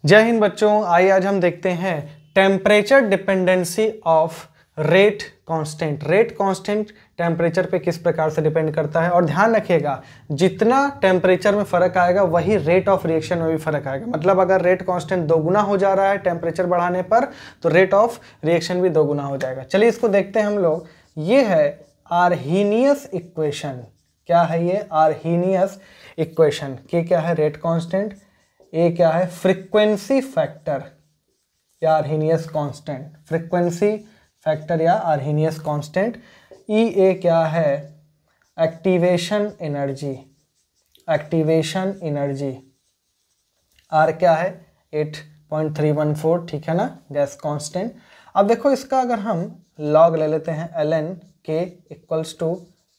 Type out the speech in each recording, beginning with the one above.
जय हिंद बच्चों, आइए आज हम देखते हैं temperature dependency of rate constant. Rate constant temperature पे किस प्रकार से डिपेंड करता है। और ध्यान रखिएगा, जितना टेम्परेचर में फर्क आएगा वही रेट ऑफ रिएक्शन में भी फर्क आएगा। मतलब अगर रेट कांस्टेंट दोगुना हो जा रहा है टेम्परेचर बढ़ाने पर तो रेट ऑफ रिएक्शन भी दोगुना हो जाएगा। चलिए इसको देखते हैं हम लोग। ये है आर्हीनियस इक्वेशन। क्या है ये? Arrhenius equation. के क्या है? Rate constant. ए क्या है? फ्रीक्वेंसी फैक्टर या आर्हीनियस कांस्टेंट। फ्रीक्वेंसी फैक्टर या आर्हीनियस कांस्टेंट। ई ए क्या है? Activation energy. Activation energy. R क्या है? 8.314, ठीक है ना, गैस कांस्टेंट। अब देखो इसका अगर हम लॉग ले लेते हैं, ln k equals to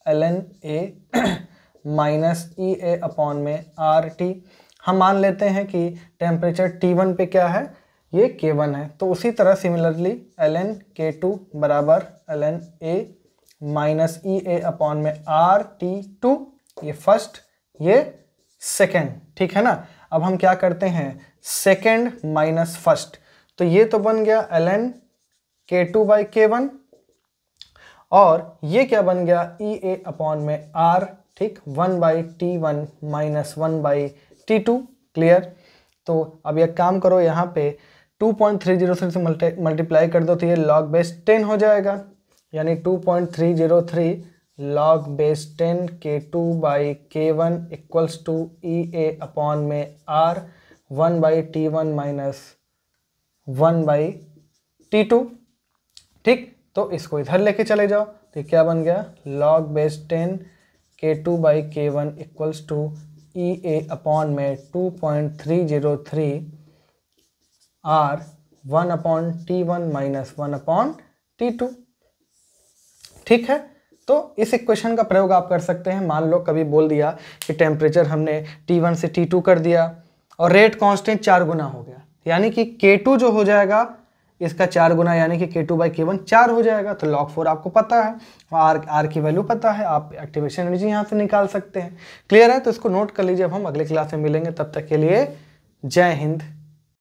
ln a minus E a upon में आर टी। हम मान लेते हैं कि टेम्परेचर T1 पे क्या है? ये K1 है। तो उसी तरह सिमिलरली ln K2 बराबर ln A minus E a upon में RT2। ये फर्स्ट, ये सेकेंड, ठीक है ना। अब हम क्या करते हैं? सेकेंड माइनस फर्स्ट, तो ये तो बन गया ln K2 बाई K1 और ये क्या बन गया? ई ए अपॉन में R, ठीक, 1 by T1 minus 1 by T2। Clear? तो अब एक काम करो, यहाँ पे 2.303 से मल्टीप्लाई कर दो तो ये लॉग बेस 10 हो जाएगा। यानी 2.303 log base 10 K2 by K1 equals to E a upon में R 1 by T1 minus 1 by T2। ठीक, तो इसको इधर लेके चले जाओ तो क्या बन गया? Log base 10 K2 by K1 equals to E a upon में 2.303 R 1 upon T1 minus 1 upon T2। ठीक है, तो इस इक्वेशन का प्रयोग आप कर सकते हैं। मान लो कभी बोल दिया कि टेम्परेचर हमने T1 से T2 कर दिया और रेट कांस्टेंट 4 गुना हो गया, यानी कि K2 जो हो जाएगा इसका 4 गुना, यानी कि K2 बाई K1 4 हो जाएगा। तो log 4 आपको पता है, R की वैल्यू पता है, आप एक्टिवेशन एनर्जी यहाँ से निकाल सकते हैं। क्लियर है? तो इसको नोट कर लीजिए। अब हम अगले क्लास में मिलेंगे, तब तक के लिए जय हिंद।